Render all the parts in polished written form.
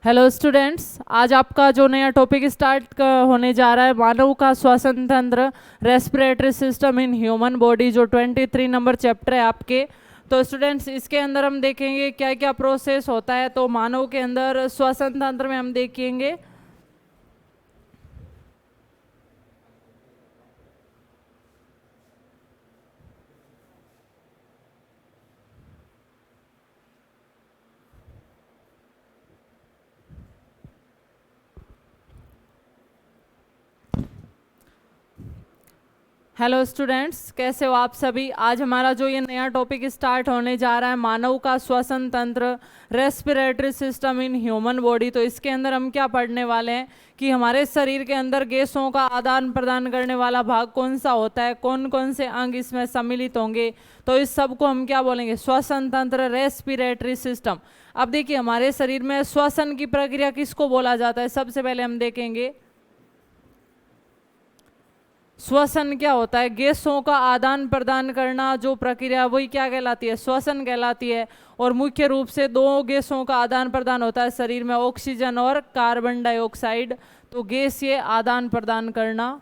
Hello students, आज आपका जो नया टॉपिक स्टार्ट होने जा रहा है मानव का श्वसन तंत्र, respiratory system in human body, जो 23 नंबर चैप्टर है आपके। तो स्टूडेंट्स, इसके अंदर हम देखेंगे क्या क्या प्रोसेस होता है। तो मानव के अंदर श्वसन तंत्र में हम देखेंगे हेलो स्टूडेंट्स, कैसे हो आप सभी। आज हमारा जो ये नया टॉपिक स्टार्ट होने जा रहा है मानव का श्वसन तंत्र, respiratory system in human body. तो इसके अंदर हम क्या पढ़ने वाले हैं कि हमारे शरीर के अंदर गैसों का आदान प्रदान करने वाला भाग कौन सा होता है, कौन कौन से अंग इसमें सम्मिलित होंगे। तो इस सब को हम क्या बोलेंगे, श्वसन तंत्र, रेस्पिरेटरी सिस्टम। अब देखिए, हमारे शरीर में श्वसन की प्रक्रिया किसको बोला जाता है, सबसे पहले हम देखेंगे श्वसन क्या होता है। गैसों का आदान प्रदान करना जो प्रक्रिया, वही क्या कहलाती है, श्वसन कहलाती है। और मुख्य रूप से दो गैसों का आदान प्रदान होता है शरीर में, ऑक्सीजन और कार्बन डाइऑक्साइड। तो गैसीय आदान प्रदान करना,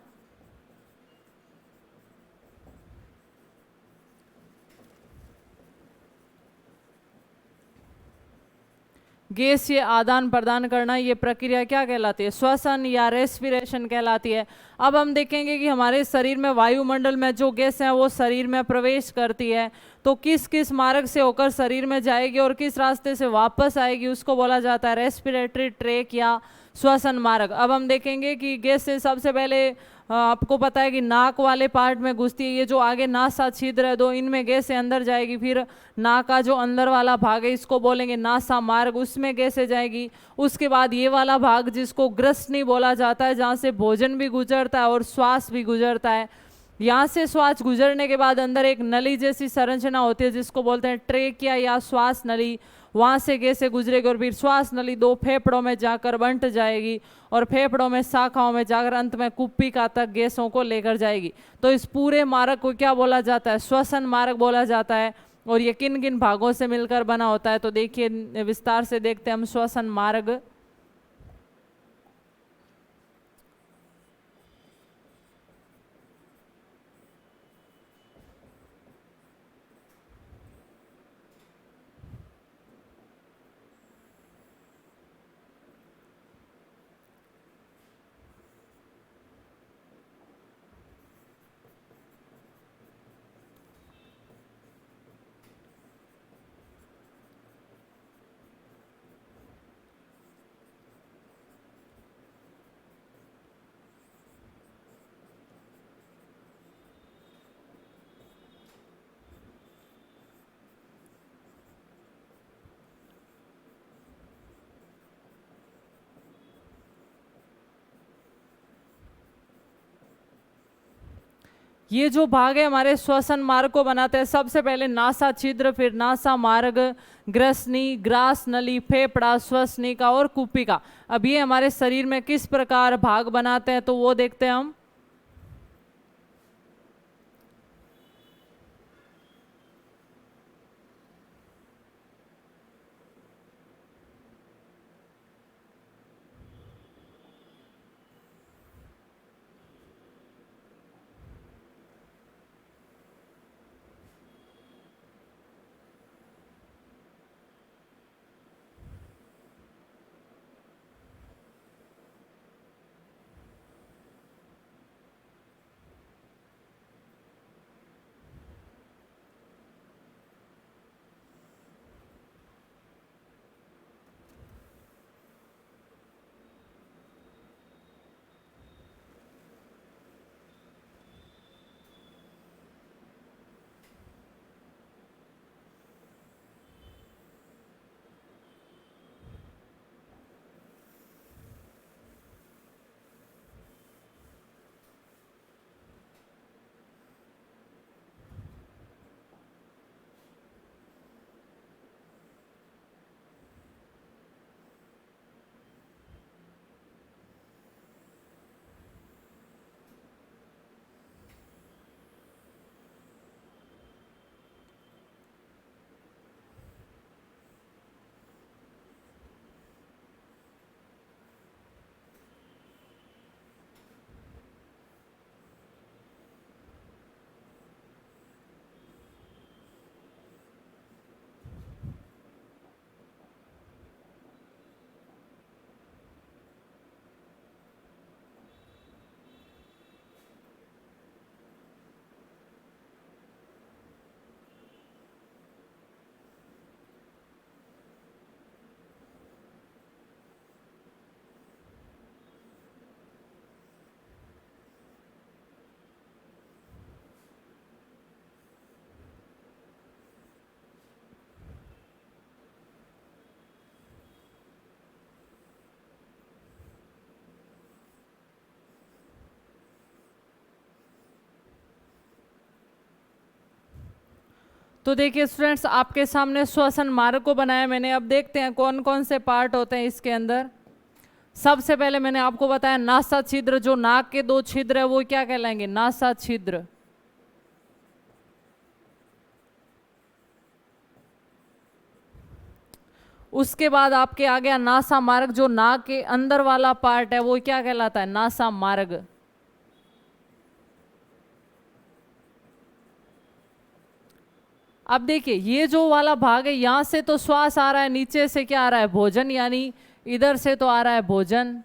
गैसीय आदान प्रदान करना, ये प्रक्रिया क्या कहलाती है, श्वसन या रेस्पिरेशन कहलाती है। अब हम देखेंगे कि हमारे शरीर में वायुमंडल में जो गैस है वो शरीर में प्रवेश करती है, तो किस किस मार्ग से होकर शरीर में जाएगी और किस रास्ते से वापस आएगी, उसको बोला जाता है रेस्पिरेटरी ट्रैक या श्वसन मार्ग। अब हम देखेंगे कि गैस से सबसे पहले आपको पता है कि नाक वाले पार्ट में घुसती है, ये जो आगे नासा छिद्र है दो, इनमें गैस अंदर जाएगी। फिर नाक का जो अंदर वाला भाग है इसको बोलेंगे नासा मार्ग, उसमें गैसे जाएगी। उसके बाद ये वाला भाग जिसको ग्रसनी बोला जाता है, जहाँ से भोजन भी गुजरता है और श्वास भी गुजरता है। यहाँ से श्वास गुजरने के बाद अंदर एक नली जैसी संरचना होती है जिसको बोलते हैं ट्रेकिया या श्वास नली, वहाँ से गैसें गुजरेगी और फिर श्वास नली दो फेफड़ों में जाकर बंट जाएगी और फेफड़ों में शाखाओं में जाकर अंत में कुप्पिका तक गैसों को लेकर जाएगी। तो इस पूरे मार्ग को क्या बोला जाता है, श्वसन मार्ग बोला जाता है। और ये किन किन भागों से मिलकर बना होता है, तो देखिए विस्तार से देखते हैं हम श्वसन मार्ग। ये जो भाग है हमारे श्वसन मार्ग को बनाते हैं, सबसे पहले नासा छिद्र, फिर नासा मार्ग, ग्रसनी, ग्रास नली, फेफड़ा, श्वसनिका और कुपिका। अब ये हमारे शरीर में किस प्रकार भाग बनाते हैं तो वो देखते हैं हम। तो देखिए स्टूडेंट्स, आपके सामने श्वसन मार्ग को बनाया मैंने। अब देखते हैं कौन कौन से पार्ट होते हैं इसके अंदर। सबसे पहले मैंने आपको बताया नासा छिद्र, जो नाक के 2 छिद्र है वो क्या कहलाएंगे? नासा छिद्र। उसके बाद आपके आ गया नासा मार्ग, जो नाक के अंदर वाला पार्ट है वो क्या कहलाता है? नासा मार्ग। अब देखिए ये जो वाला भाग है, यहां से तो श्वास आ रहा है, नीचे से क्या आ रहा है? भोजन, यानी इधर से तो आ रहा है भोजन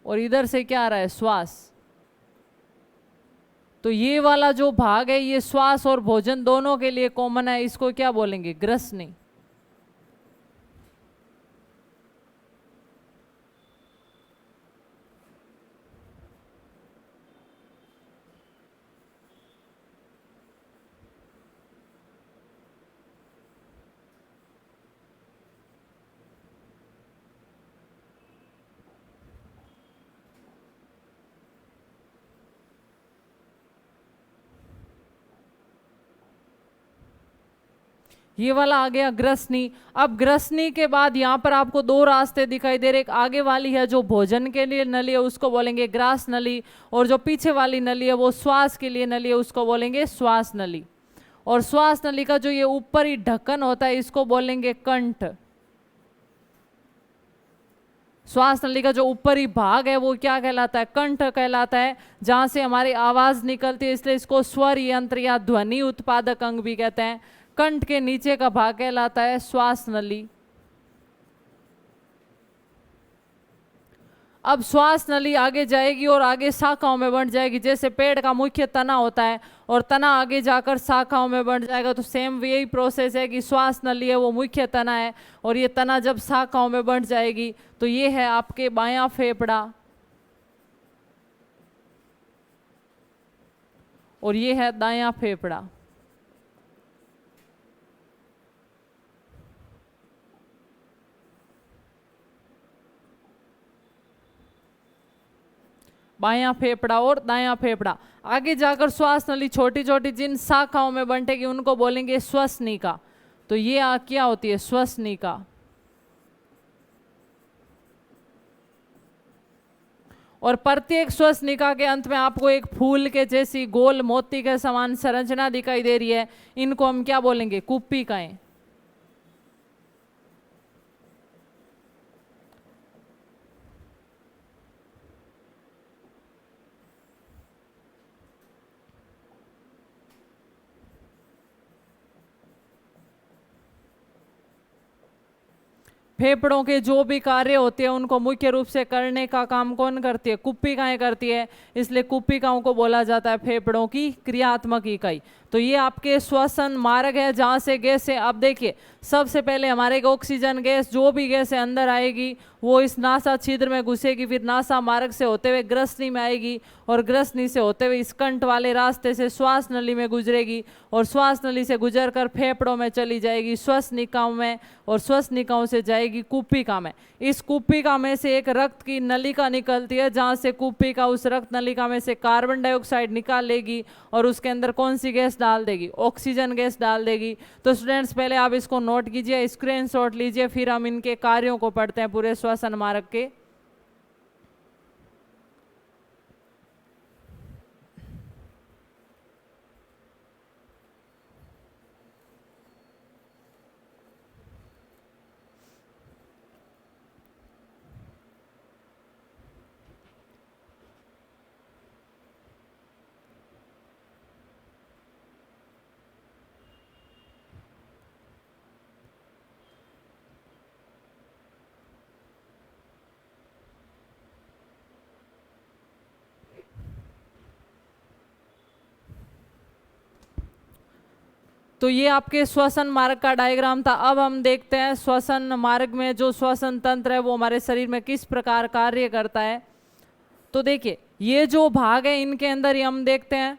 और इधर से क्या आ रहा है? श्वास। तो ये वाला जो भाग है ये श्वास और भोजन दोनों के लिए कॉमन है, इसको क्या बोलेंगे? ग्रसनी। ये वाला आ गया ग्रसनी। अब ग्रसनी के बाद यहाँ पर आपको 2 रास्ते दिखाई दे रहे। एक आगे वाली है जो भोजन के लिए नली है, उसको बोलेंगे ग्रास नली, और जो पीछे वाली नली है वो श्वास के लिए नली है, उसको बोलेंगे श्वास नली। और श्वास नली का जो ये ऊपरी ढक्कन होता है इसको बोलेंगे कंठ। श्वास नली का जो ऊपरी भाग है वो क्या कहलाता है? कंठ कहलाता है, जहां से हमारी आवाज निकलती है, इसलिए इसको स्वर यंत्र या ध्वनि उत्पादक अंग भी कहते हैं। कंठ के नीचे का भाग कहलाता है श्वास नली। अब श्वास नली आगे जाएगी और आगे शाखाओं में बढ़ जाएगी। जैसे पेड़ का मुख्य तना होता है और तना आगे जाकर शाखाओं में बढ़ जाएगा, तो सेम यही प्रोसेस है कि श्वास नली है वो मुख्य तना है, और ये तना जब शाखाओं में बढ़ जाएगी तो ये है आपके बायां फेफड़ा और ये है दायां फेफड़ा। बायां फेफड़ा और दायां फेफड़ा। आगे जाकर श्वास नली छोटी छोटी जिन शाखाओं में बंटेगी उनको बोलेंगे श्वसनिका। तो ये क्या होती है? श्वसनिका। और प्रत्येक श्वसनिका के अंत में आपको एक फूल के जैसी गोल मोती के समान संरचना दिखाई दे रही है, इनको हम क्या बोलेंगे? कुप्पिकाएं। फेफड़ों के जो भी कार्य होते हैं उनको मुख्य रूप से करने का काम कौन करती है? कुप्पिकाएं करती है, इसलिए कुप्पिकाओं को बोला जाता है फेफड़ों की क्रियात्मक इकाई। तो ये आपके श्वसन मार्ग है जहां से गैस है। अब देखिए सबसे पहले हमारे ऑक्सीजन गैस, जो भी गैस है अंदर आएगी वो इस नासा छिद्र में घुसेगी, फिर नासा मार्ग से होते हुए ग्रसनी में आएगी और ग्रसनी से होते हुए इस कंठ वाले रास्ते से श्वास नली में गुजरेगी और श्वास नली से गुजरकर फेफड़ों में चली जाएगी, श्वसनिकाओं में, और श्वसनिकाओं से जाएगी कुप्पिका में। इस कुप्पिका में से एक रक्त की नलिका निकलती है, जहां से कुप्पिका उस रक्त नलिका में से कार्बन डाइऑक्साइड निकाल लेगी और उसके अंदर कौन सी गैस डाल देगी? ऑक्सीजन गैस डाल देगी। तो स्टूडेंट्स पहले आप इसको नोट कीजिए, स्क्रीनशॉट लीजिए, फिर हम इनके कार्यों को पढ़ते हैं पूरे श्वसन मार्ग के। तो ये आपके श्वसन मार्ग का डायग्राम था। अब हम देखते हैं श्वसन मार्ग में जो श्वसन तंत्र है वो हमारे शरीर में किस प्रकार कार्य करता है। तो देखिए ये जो भाग है इनके अंदर ही हम देखते हैं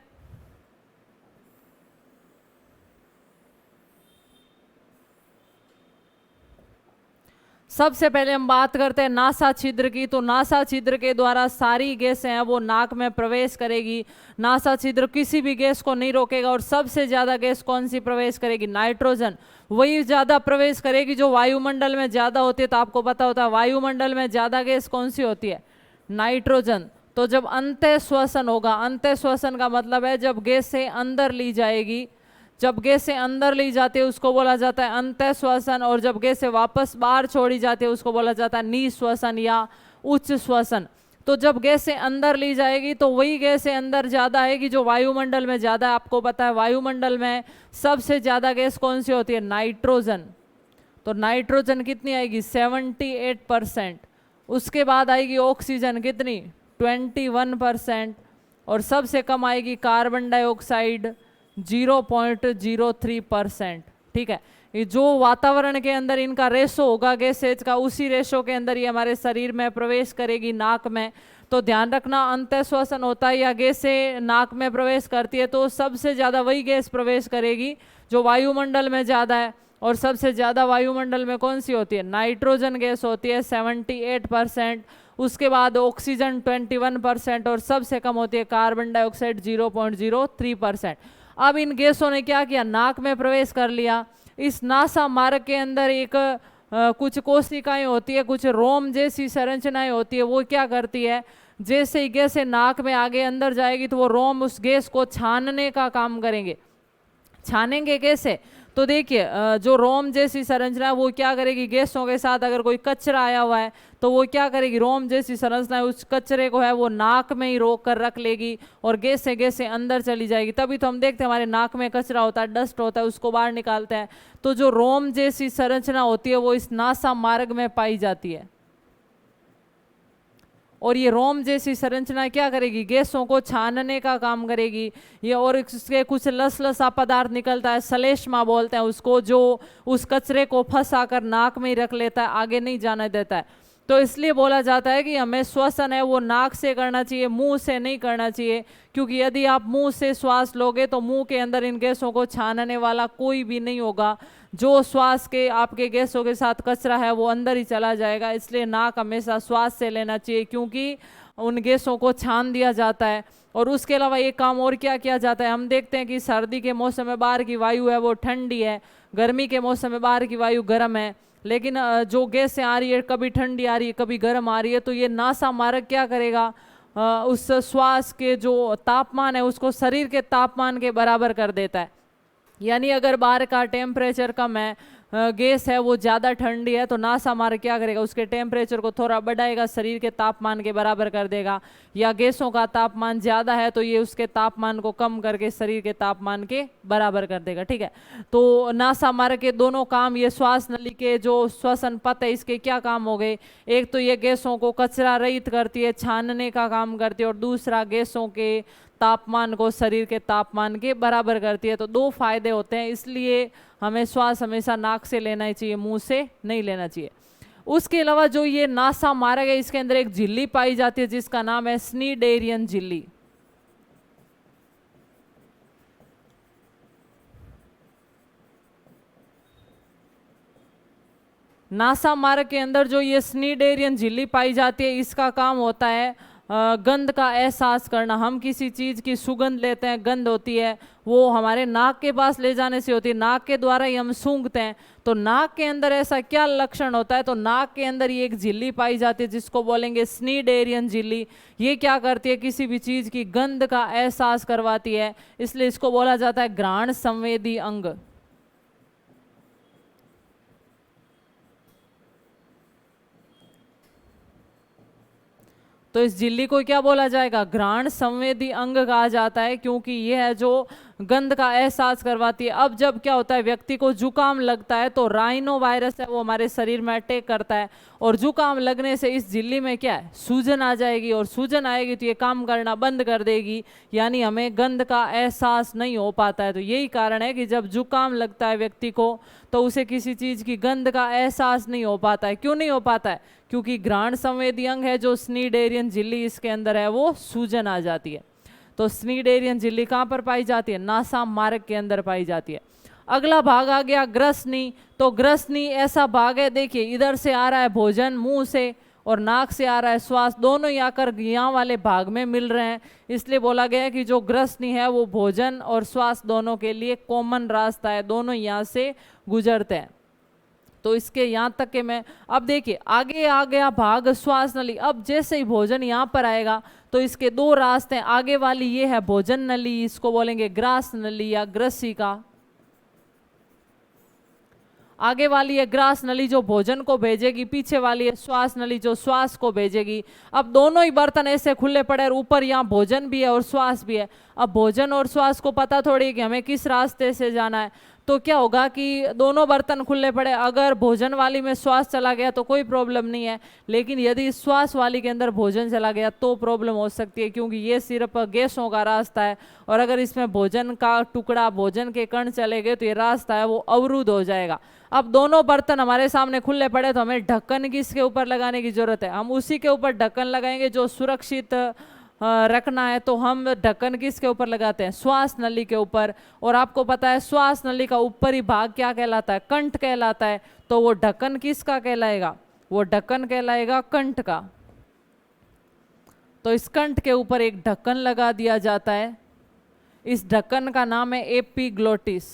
सबसे पहले हम बात करते हैं नासा छिद्र की। तो नासा छिद्र के द्वारा सारी गैसें हैं वो नाक में प्रवेश करेगी। नासा छिद्र किसी भी गैस को नहीं रोकेगा। और सबसे ज्यादा गैस कौन सी प्रवेश करेगी? नाइट्रोजन। वही ज्यादा प्रवेश करेगी जो वायुमंडल में ज्यादा होती है। तो आपको पता होता है वायुमंडल में ज्यादा गैस कौन सी होती है? नाइट्रोजन। तो जब अंतः श्वसन होगा, अंतः श्वसन का मतलब है जब गैसें अंदर ली जाएगी, जब गैसें अंदर ली जाती है उसको बोला जाता है अंतः श्वसन। और जब गैसें वापस बाहर छोड़ी जाती है उसको बोला जाता है निःश्वसन या उच्च श्वसन। तो जब गैसें अंदर ली जाएगी तो वही गैसें अंदर ज्यादा आएगी जो वायुमंडल में ज्यादा है। आपको पता है वायुमंडल में सबसे ज्यादा गैस कौन सी होती है? नाइट्रोजन। तो नाइट्रोजन कितनी आएगी? 78%। उसके बाद आएगी ऑक्सीजन, कितनी? 21%। और सबसे कम आएगी कार्बन डाइऑक्साइड, 0.03%। ठीक है, ये जो वातावरण के अंदर इनका रेशो होगा गैसेज का, उसी रेशो के अंदर ये हमारे शरीर में प्रवेश करेगी नाक में। तो ध्यान रखना, अंतः श्वसन होता है या गैसें नाक में प्रवेश करती है तो सबसे ज्यादा वही गैस प्रवेश करेगी जो वायुमंडल में ज्यादा है। और सबसे ज्यादा वायुमंडल में कौन सी होती है? नाइट्रोजन गैस होती है 78%। उसके बाद ऑक्सीजन 21% और सबसे कम होती है कार्बन डाइऑक्साइड 0.03%। अब इन गैसों ने क्या किया? नाक में प्रवेश कर लिया। इस नासा मार्ग के अंदर एक कुछ कोशिकाएं होती है, कुछ रोम जैसी संरचनाएं होती है। वो क्या करती है? जैसे ही गैसें नाक में आगे अंदर जाएगी तो वो रोम उस गैस को छानने का काम करेंगे। छानेंगे कैसे? तो देखिए, जो रोम जैसी संरचना है वो क्या करेगी? गैसों के साथ अगर कोई कचरा आया हुआ है तो वो क्या करेगी? रोम जैसी संरचना है उस कचरे को है वो नाक में ही रोक कर रख लेगी और गैसें अंदर चली जाएगी। तभी तो हम देखते हैं हमारे नाक में कचरा होता है, डस्ट होता है, उसको बाहर निकालते हैं। तो जो रोम जैसी संरचना होती है वो इस नासा मार्ग में पाई जाती है। और ये रोम जैसी संरचना क्या करेगी? गैसों को छानने का काम करेगी ये। और इसके कुछ लसलसा पदार्थ निकलता है, श्लेष्मा बोलते हैं उसको, जो उस कचरे को फंसा कर नाक में ही रख लेता है, आगे नहीं जाने देता है। तो इसलिए बोला जाता है कि हमें श्वसन है वो नाक से करना चाहिए, मुंह से नहीं करना चाहिए। क्योंकि यदि आप मुंह से श्वास लोगे तो मुंह के अंदर इन गैसों को छानने वाला कोई भी नहीं होगा। जो श्वास के आपके गैसों के साथ कचरा है वो अंदर ही चला जाएगा। इसलिए नाक हमेशा श्वास से लेना चाहिए क्योंकि उन गैसों को छान दिया जाता है। और उसके अलावा एक काम और क्या किया जाता है? हम देखते हैं कि सर्दी के मौसम में बाहर की वायु है वो ठंडी है, गर्मी के मौसम में बाहर की वायु गर्म है। लेकिन जो गैसें आ रही है कभी ठंडी आ रही है कभी गर्म आ रही है। तो ये नासा मार्ग क्या करेगा? उस श्वास के जो तापमान है उसको शरीर के तापमान के बराबर कर देता है। यानी अगर बाहर का टेम्परेचर कम है, गैस है वो ज़्यादा ठंडी है, तो नासा मार्ग क्या करेगा? उसके टेम्परेचर को थोड़ा बढ़ाएगा, शरीर के तापमान के बराबर कर देगा। या गैसों का तापमान ज़्यादा है तो ये उसके तापमान को कम करके शरीर के तापमान के बराबर कर देगा। ठीक है, तो नासा मार्ग के दोनों काम, ये श्वास नली के जो श्वसन पथ है इसके क्या काम हो गए? एक तो ये गैसों को कचरा रहित करती है, छानने का काम करती है, और दूसरा गैसों के तापमान को शरीर के तापमान के बराबर करती है। तो दो फायदे होते हैं, इसलिए हमें श्वास हमेशा नाक से लेना ही चाहिए, मुंह से नहीं लेना चाहिए। उसके अलावा जो ये नासा मार्ग है इसके अंदर एक झिल्ली पाई जाती है जिसका नाम है स्नीडेरियन झिल्ली। नासा मार्ग के अंदर जो ये स्नीडेरियन झिल्ली पाई जाती है इसका काम होता है गंध का एहसास करना। हम किसी चीज़ की सुगंध लेते हैं, गंध होती है, वो हमारे नाक के पास ले जाने से होती है, नाक के द्वारा ही हम सूंघते हैं। तो नाक के अंदर ऐसा क्या लक्षण होता है? तो नाक के अंदर ये एक झिल्ली पाई जाती है जिसको बोलेंगे स्नीडेरियन झिल्ली। ये क्या करती है? किसी भी चीज़ की गंध का एहसास करवाती है, इसलिए इसको बोला जाता है घ्राण संवेदी अंग। तो इस झिल्ली को क्या बोला जाएगा? घ्राण संवेदी अंग कहा जाता है, क्योंकि यह है जो गंध का एहसास करवाती है। अब जब क्या होता है, व्यक्ति को जुकाम लगता है तो राइनो वायरस है वो हमारे शरीर में अटैक करता है, और जुकाम लगने से इस झिल्ली में क्या है? सूजन आ जाएगी, और सूजन आएगी तो ये काम करना बंद कर देगी, यानी हमें गंध का एहसास नहीं हो पाता है। तो यही कारण है कि जब जुकाम लगता है व्यक्ति को तो उसे किसी चीज़ की गंध का एहसास नहीं हो पाता है। क्यों नहीं हो पाता है? क्योंकि घ्राण संवेदी अंग है जो स्नीडेरियन झिल्ली इसके अंदर है वो सूजन आ जाती है। तो स्नीडेरियन झिल्ली कहाँ पर पाई जाती है? नासा मार्ग के अंदर पाई जाती है। अगला भाग आ गया ग्रसनी। तो ग्रसनी ऐसा भाग है, देखिए इधर से आ रहा है भोजन मुंह से और नाक से आ रहा है श्वास, दोनों ही आकर यहाँ वाले भाग में मिल रहे हैं। इसलिए बोला गया है कि जो ग्रसनी है वो भोजन और श्वास दोनों के लिए कॉमन रास्ता है, दोनों यहाँ से गुजरते हैं। तो इसके यहाँ तक के मैं, अब देखिए आगे आ गया भाग श्वास नली। अब जैसे ही भोजन यहाँ पर आएगा तो इसके दो रास्ते हैं, आगे वाली ये है भोजन नली, इसको बोलेंगे ग्रास नली या ग्रसिका। आगे वाली है ग्रास नली जो भोजन को भेजेगी, पीछे वाली है श्वास नली जो श्वास को भेजेगी। अब दोनों ही बर्तन ऐसे खुले पड़े और ऊपर यहाँ भोजन भी है और श्वास भी है। अब भोजन और श्वास को पता थोड़ी है कि हमें किस रास्ते से जाना है, तो क्या होगा कि दोनों बर्तन खुले पड़े, अगर भोजन वाली में श्वास चला गया तो कोई प्रॉब्लम नहीं है, लेकिन यदि श्वास वाली के अंदर भोजन चला गया तो प्रॉब्लम हो सकती है, क्योंकि ये सिर्फ गैसों का रास्ता है और अगर इसमें भोजन का टुकड़ा, भोजन के कण चले गए तो ये रास्ता है वो अवरुद्ध हो जाएगा। अब दोनों बर्तन हमारे सामने खुले पड़े तो हमें ढक्कन किसके ऊपर लगाने की जरूरत है, हम उसी के ऊपर ढक्कन लगाएंगे जो सुरक्षित रखना है। तो हम ढक्कन किसके ऊपर लगाते हैं, श्वास नली के ऊपर। और आपको पता है श्वास नली का ऊपरी भाग क्या कहलाता है, कंठ कहलाता है। तो वो ढक्कन किसका कहलाएगा, वो ढक्कन कहलाएगा कंठ का। तो इस कंठ के ऊपर एक ढक्कन लगा दिया जाता है, इस ढक्कन का नाम है एपिग्लोटिस।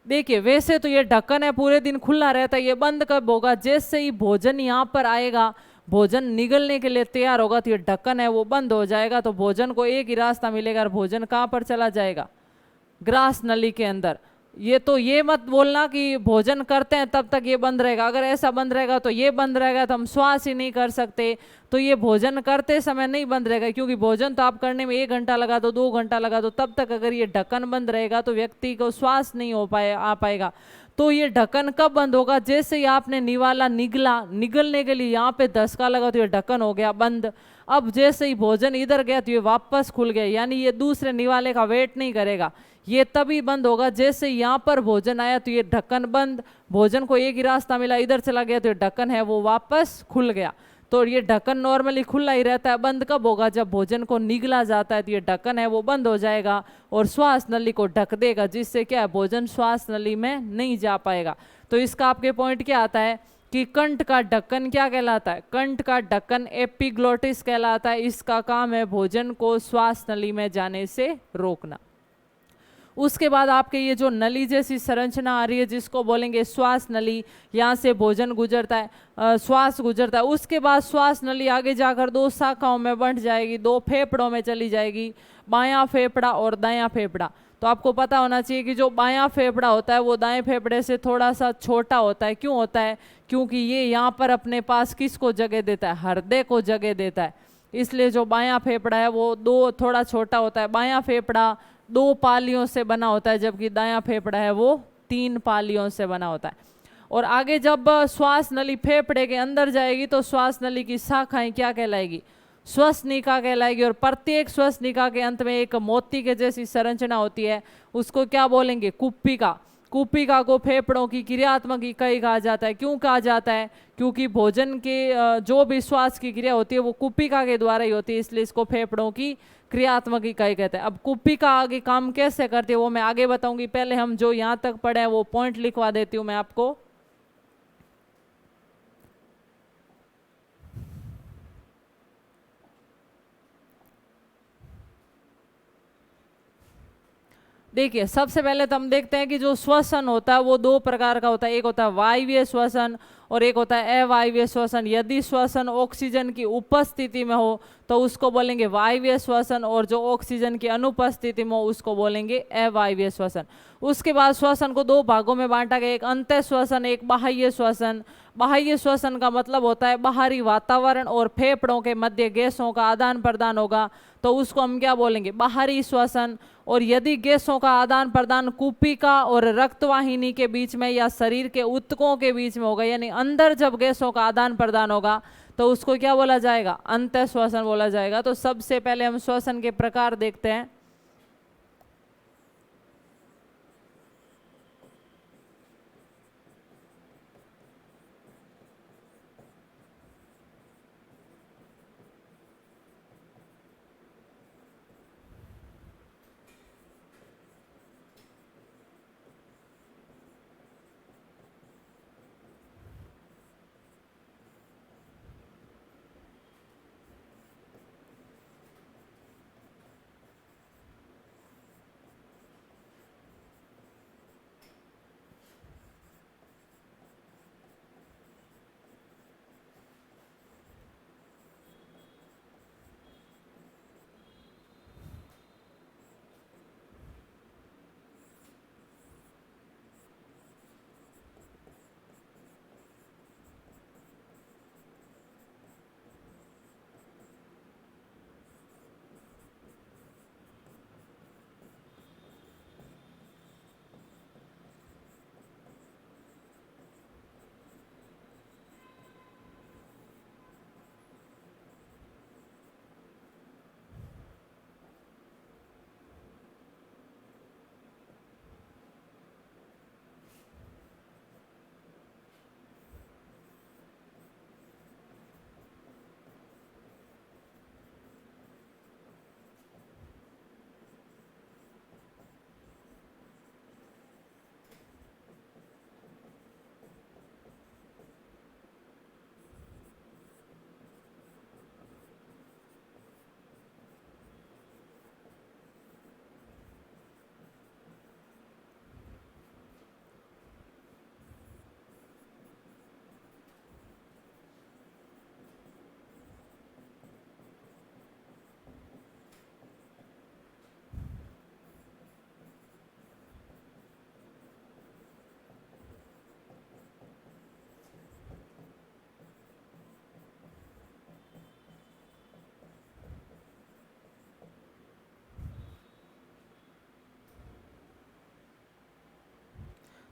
देखिए वैसे तो ये ढक्कन है पूरे दिन खुला रहता है, ये बंद कब होगा, जैसे ही भोजन यहाँ पर आएगा, भोजन निगलने के लिए तैयार होगा तो ये ढक्कन है वो बंद हो जाएगा। तो भोजन को एक ही रास्ता मिलेगा और भोजन कहाँ पर चला जाएगा, ग्रास नली के अंदर। ये तो ये मत बोलना कि भोजन करते हैं तब तक ये बंद रहेगा, अगर ऐसा बंद रहेगा तो ये बंद रहेगा तो हम श्वास ही नहीं कर सकते। तो ये भोजन करते समय नहीं बंद रहेगा, क्योंकि भोजन तो आप करने में 1 घंटा लगा दो, 2 घंटा लगा दो, तब तक अगर ये ढक्कन बंद रहेगा तो व्यक्ति को श्वास नहीं हो पाएगा। तो ये ढक्कन कब बंद होगा, जैसे ही आपने निवाला निगलने के लिए यहाँ पे धक्का लगा तो ये ढक्कन हो गया बंद। अब जैसे ही भोजन इधर गया तो ये वापस खुल गया, यानी ये दूसरे निवाले का वेट नहीं करेगा, ये तभी बंद होगा जैसे यहाँ पर भोजन आया तो ये ढक्कन बंद, भोजन को एक ही रास्ता मिला, इधर चला गया तो ये ढक्कन है वो वापस खुल गया। तो ये ढक्कन नॉर्मली खुला ही रहता है, बंद कब होगा, जब भोजन को निगला जाता है तो ये ढक्कन है वो बंद हो जाएगा और श्वास नली को ढक देगा, जिससे क्या है भोजन श्वास नली में नहीं जा पाएगा। तो इसका आपके पॉइंट क्या आता है कि कंठ का ढक्कन क्या कहलाता है, कंठ का ढक्कन एपिग्लोटिस कहलाता है। इसका काम है भोजन को श्वास नली में जाने से रोकना। उसके बाद आपके ये जो नली जैसी संरचना आ रही है जिसको बोलेंगे श्वास नली, यहाँ से भोजन गुजरता है, श्वास गुजरता है। उसके बाद श्वास नली आगे जाकर 2 शाखाओं में बंट जाएगी, 2 फेफड़ों में चली जाएगी, बायां फेफड़ा और दायां फेफड़ा। तो आपको पता होना चाहिए कि जो बायां फेफड़ा होता है वो दाएं फेफड़े से थोड़ा सा छोटा होता है। क्यों होता है, क्योंकि ये यहाँ पर अपने पास किसको जगह देता है, हृदय को जगह देता है, इसलिए जो बायां फेफड़ा है वो थोड़ा छोटा होता है। बायां फेफड़ा 2 पालियों से बना होता है, जबकि दायां फेफड़ा है वो 3 पालियों से बना होता है। और आगे जब श्वास नली फेफड़े के अंदर जाएगी तो श्वास नली की शाखाएं क्या कहलाएगी, श्वसनिका कहलाएगी। और प्रत्येक श्वसनिका के अंत में एक मोती के जैसी संरचना होती है, उसको क्या बोलेंगे, कुप्पिका। कुप्पिका को फेफड़ों की क्रियात्मक इकाई कहा जाता है। क्यों कहा जाता है, क्योंकि भोजन के जो भी श्वास की क्रिया होती है वो कुप्पिका के द्वारा ही होती है, इसलिए इसको फेफड़ों की क्रियात्मक इकाई कहते हैं। अब कुप्पिका आगे काम कैसे करती है वो मैं आगे बताऊंगी, पहले हम जो यहाँ तक पढ़े हैं वो पॉइंट लिखवा देती हूँ मैं आपको। देखिए सबसे पहले तो हम देखते हैं कि जो श्वसन होता है वो 2 प्रकार का होता है, एक होता है वायवीय श्वसन और एक होता है अवायवीय श्वसन। यदि श्वसन ऑक्सीजन की उपस्थिति में हो तो उसको बोलेंगे वायवीय श्वसन, और जो ऑक्सीजन की अनुपस्थिति में हो उसको बोलेंगे अवायवीय श्वसन। उसके बाद श्वसन को 2 भागों में बांटा गया, एक अंतः श्वसन, एक बाह्य श्वसन। बाह्य श्वसन का मतलब होता है बाहरी वातावरण और फेफड़ों के मध्य गैसों का आदान प्रदान होगा, तो उसको हम क्या बोलेंगे, बाहरी श्वसन। और यदि गैसों का आदान प्रदान कुप्पिका और रक्तवाहिनी के बीच में या शरीर के ऊतकों के बीच में होगा, यानी अंदर जब गैसों का आदान प्रदान होगा तो उसको क्या बोला जाएगा, अंतः श्वसन बोला जाएगा। तो सबसे पहले हम श्वसन के प्रकार देखते हैं।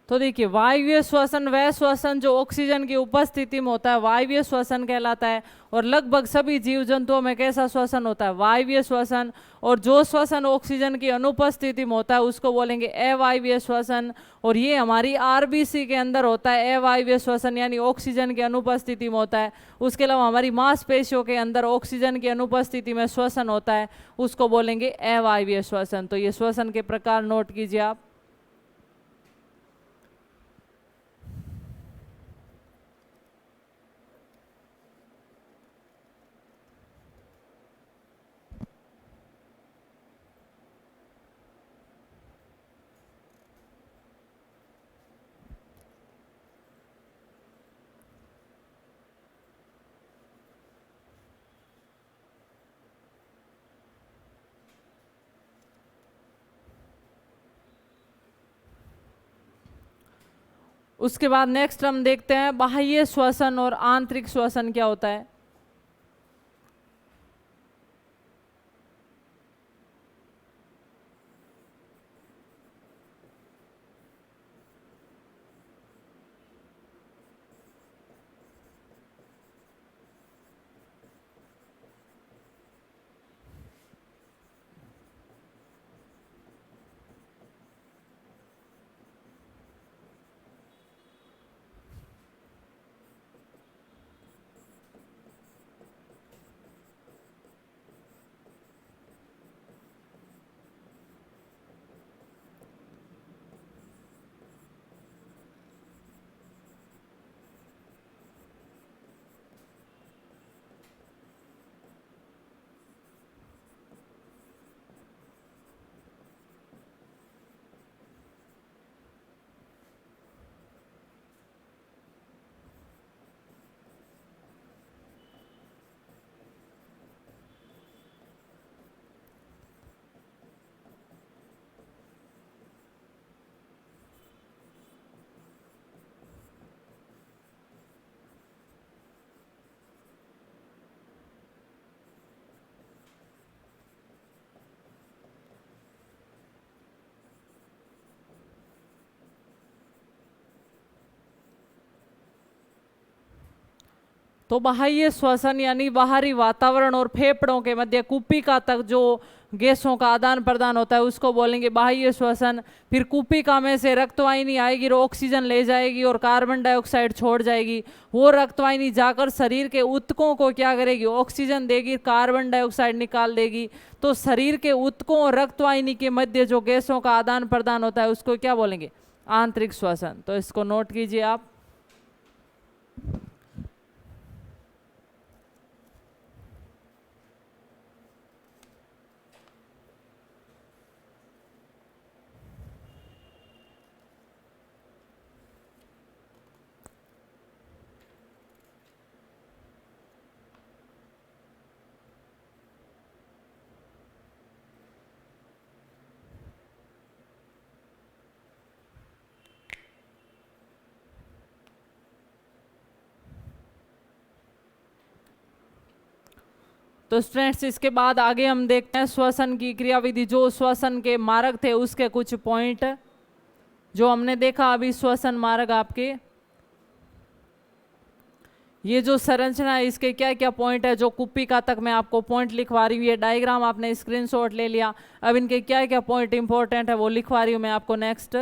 तो देखिए वायवीय श्वसन वह श्वसन जो ऑक्सीजन की उपस्थिति में होता है, वायवीय श्वसन कहलाता है। और लगभग सभी जीव जंतुओं में कैसा श्वसन होता है? वायवीय श्वसन। और जो श्वसन ऑक्सीजन की अनुपस्थिति में होता है उसको बोलेंगे अवायवीय श्वसन। और ये हमारी आरबीसी के अंदर होता है अवायवीय श्वसन, यानी ऑक्सीजन की अनुपस्थिति में होता है। उसके अलावा हमारी मांसपेशियों के अंदर ऑक्सीजन की अनुपस्थिति में श्वसन होता है, उसको बोलेंगे अवायवीय श्वसन। तो ये श्वसन के प्रकार नोट कीजिए आप। उसके बाद नेक्स्ट हम देखते हैं बाह्य श्वसन और आंतरिक श्वसन क्या होता है। तो बाह्य श्वसन यानी बाहरी वातावरण और फेफड़ों के मध्य कुपिका तक जो गैसों का आदान प्रदान होता है उसको बोलेंगे बाह्य श्वसन। फिर कुपिका में से रक्तवाहिनी आएगी और ऑक्सीजन ले जाएगी और कार्बन डाइऑक्साइड छोड़ जाएगी। वो रक्तवाहिनी जाकर शरीर के ऊतकों को क्या करेगी? ऑक्सीजन देगी, कार्बन डाइऑक्साइड निकाल देगी। तो शरीर के ऊतकों और रक्तवाहिनी के मध्य जो गैसों का आदान प्रदान होता है उसको क्या बोलेंगे? आंतरिक श्वसन। तो इसको नोट कीजिए आप। तो स्टूडेंट्स इसके बाद आगे हम देखते हैं श्वसन की क्रियाविधि। जो श्वसन के मार्ग थे उसके कुछ पॉइंट जो हमने देखा अभी। श्वसन मार्ग आपके ये जो संरचना है इसके क्या क्या पॉइंट है, जो कुपिका तक मैं आपको पॉइंट लिखवा रही हूँ। ये डायग्राम आपने स्क्रीनशॉट ले लिया। अब इनके क्या क्या पॉइंट इंपॉर्टेंट है वो लिखवा रही हूँ मैं आपको नेक्स्ट।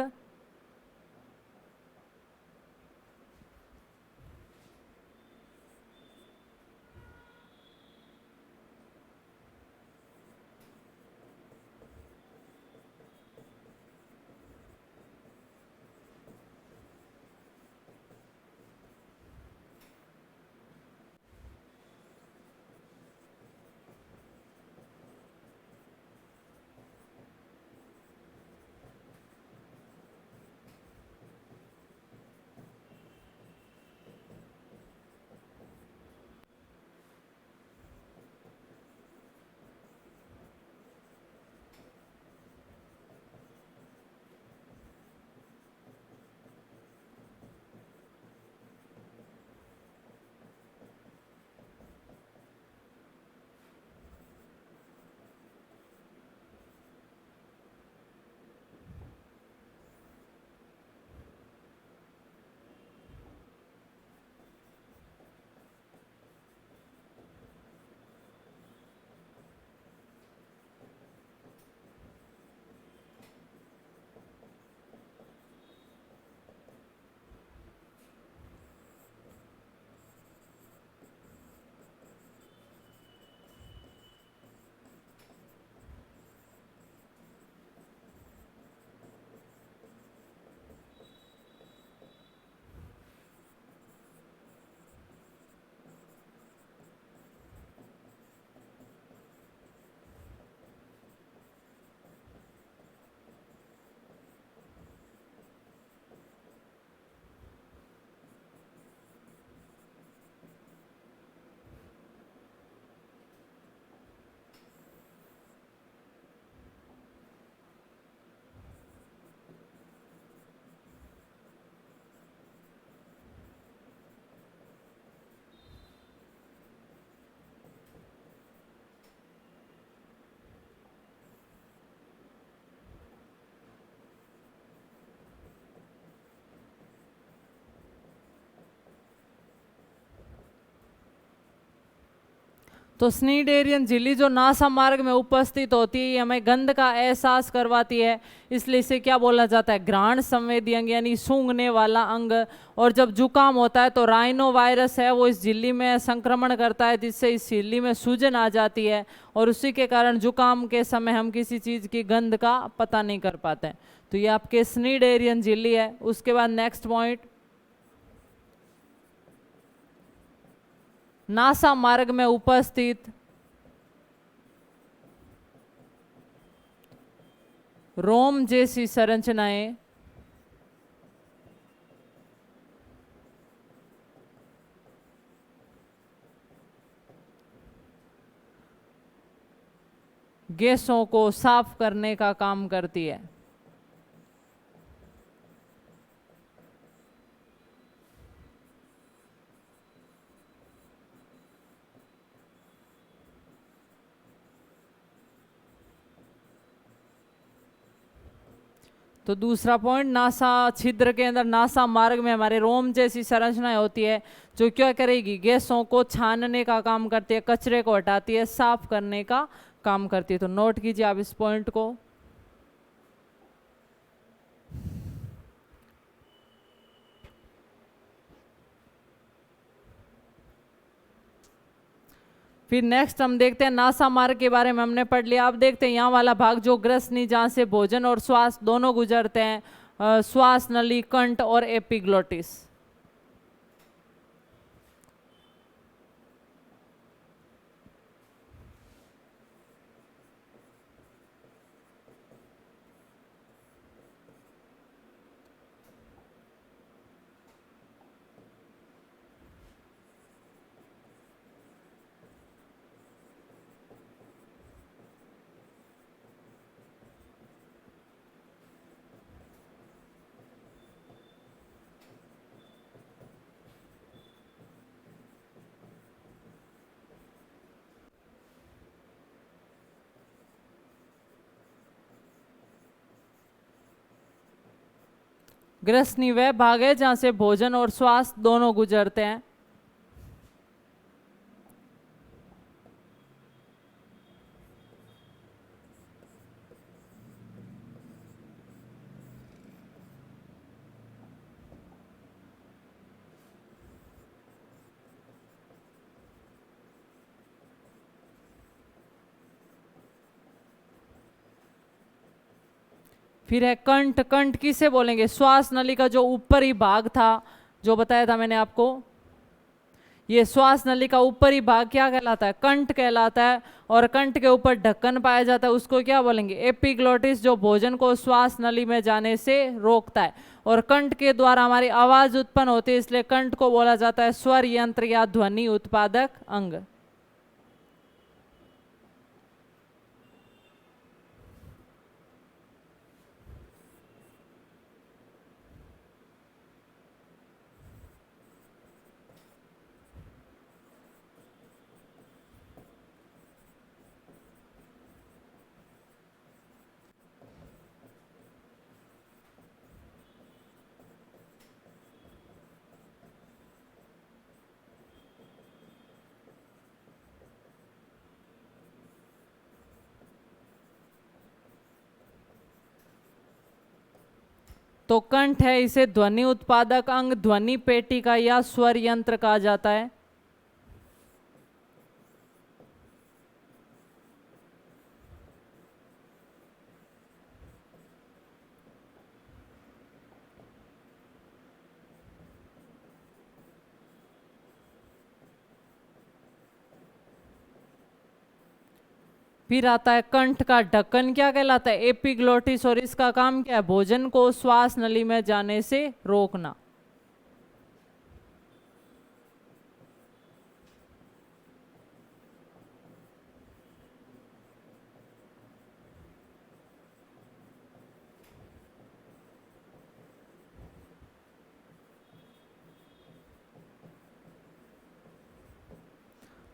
तो स्नीडेरियन झिल्ली जो नासा मार्ग में उपस्थित होती है, ये हमें गंध का एहसास करवाती है, इसलिए इसे क्या बोला जाता है, घ्राण संवेदी अंग यानी सूंघने वाला अंग। और जब जुकाम होता है तो राइनो वायरस है वो इस झिल्ली में संक्रमण करता है, जिससे इस झिल्ली में सूजन आ जाती है, और उसी के कारण जुकाम के समय हम किसी चीज की गंध का पता नहीं कर पाते हैं। तो ये आपके स्नीडेरियन झिल्ली है। उसके बाद नेक्स्ट पॉइंट, नासा मार्ग में उपस्थित रोम जैसी संरचनाएं गैसों को साफ करने का काम करती है। तो दूसरा पॉइंट, नासा छिद्र के अंदर, नासा मार्ग में हमारे रोम जैसी संरचनाएं होती है जो क्या करेगी, गैसों को छानने का काम करती है, कचरे को हटाती है, साफ करने का काम करती है। तो नोट कीजिए आप इस पॉइंट को। फिर नेक्स्ट हम देखते हैं नासा मार्ग के बारे में हमने पढ़ लिया। अब देखते हैं यहाँ वाला भाग जो ग्रसनी, जहाँ से भोजन और श्वास दोनों गुजरते हैं, श्वास नली, कंठ और एपिग्लोटिस। ग्रसनी वह भाग है जहां से भोजन और श्वास दोनों गुजरते हैं। फिर है कंठ। कंठ किसे बोलेंगे, श्वास नली का जो ऊपरी भाग था, जो बताया था मैंने आपको, ये श्वास नली का ऊपरी भाग क्या कहलाता है, कंठ कहलाता है। और कंठ के ऊपर ढक्कन पाया जाता है, उसको क्या बोलेंगे, एपिग्लोटिस, जो भोजन को श्वास नली में जाने से रोकता है। और कंठ के द्वारा हमारी आवाज उत्पन्न होती है, इसलिए कंठ को बोला जाता है स्वर यंत्र या ध्वनि उत्पादक अंग। तो कंठ है, इसे ध्वनि उत्पादक अंग, ध्वनि पेटिका या स्वर यंत्र कहा जाता है। फिर आता है कंठ का ढक्कन, क्या कहलाता है, एपिग्लोटिस, और इसका काम क्या है, भोजन को श्वास नली में जाने से रोकना।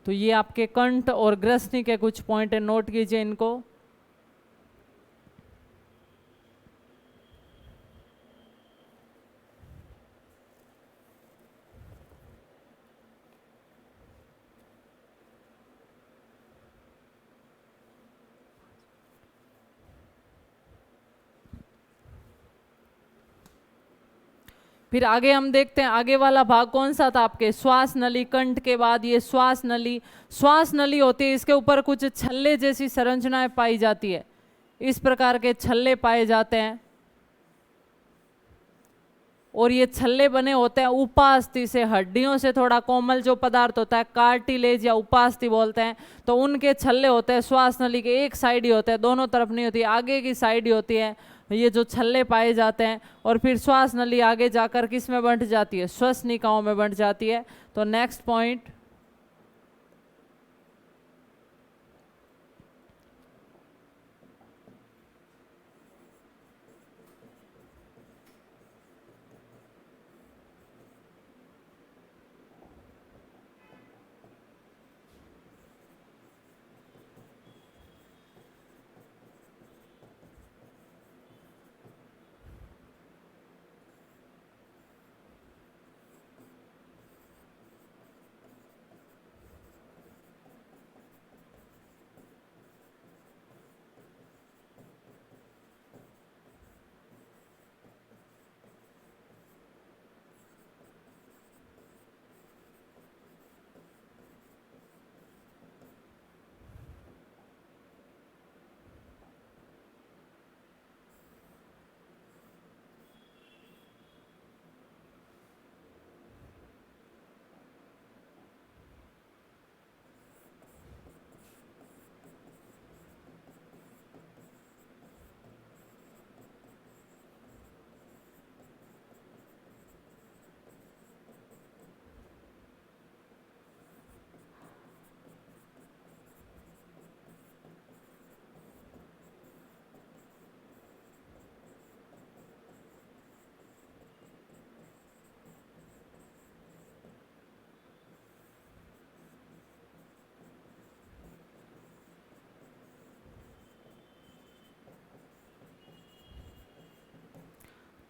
तो ये आपके कंठ और ग्रसनी के कुछ पॉइंट है, नोट कीजिए इनको। फिर आगे हम देखते हैं आगे वाला भाग कौन सा था आपके, श्वास नली, कंठ के बाद ये श्वास नली। श्वास नली होती है, इसके ऊपर कुछ छल्ले जैसी संरचनाएं पाई जाती है, इस प्रकार के छल्ले पाए जाते हैं और ये छल्ले बने होते हैं उपास्थि से, हड्डियों से थोड़ा कोमल जो पदार्थ होता है कार्टिलेज या उपास्थि बोलते हैं, तो उनके छल्ले होते हैं। श्वास नली के एक साइड ही होते हैं, दोनों तरफ नहीं होती, आगे की साइड ही होती है ये जो छल्ले पाए जाते हैं। और फिर श्वास नली आगे जाकर किस में बंट जाती है, श्वसनिकाओं में बंट जाती है। तो नेक्स्ट पॉइंट,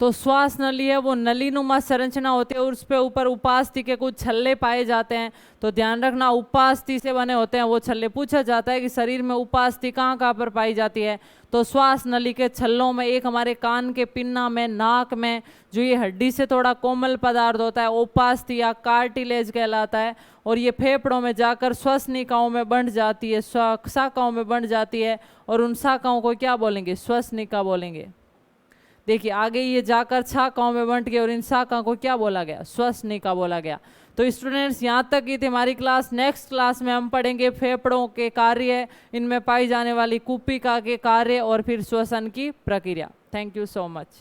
तो श्वास नली है वो नलीनुमा संरचना होती है और उस पे ऊपर उपास्थि के कुछ छल्ले पाए जाते हैं। तो ध्यान रखना उपास्थि से बने होते हैं वो छल्ले। पूछा जाता है कि शरीर में उपास्थि कहाँ कहाँ पर पाई जाती है, तो श्वास नली के छल्लों में, एक हमारे कान के पिन्ना में, नाक में, जो ये हड्डी से थोड़ा कोमल पदार्थ होता है उपास्थि या कार्टिलेज कहलाता है, और ये फेफड़ों में जाकर श्वसनिकाओं में बंट जाती है, शाखाओं में बंट जाती है, और उन शाखाओं को क्या बोलेंगे, श्वसनिका बोलेंगे। देखिए आगे ये जाकर शाखाओं में बंट गए और इन शाखाओं को क्या बोला गया, श्वसनिका बोला गया। तो स्टूडेंट्स यहाँ तक की थी हमारी क्लास। नेक्स्ट क्लास में हम पढ़ेंगे फेफड़ों के कार्य, इनमें पाई जाने वाली कुपिका के कार्य और फिर श्वसन की प्रक्रिया। Thank you so much.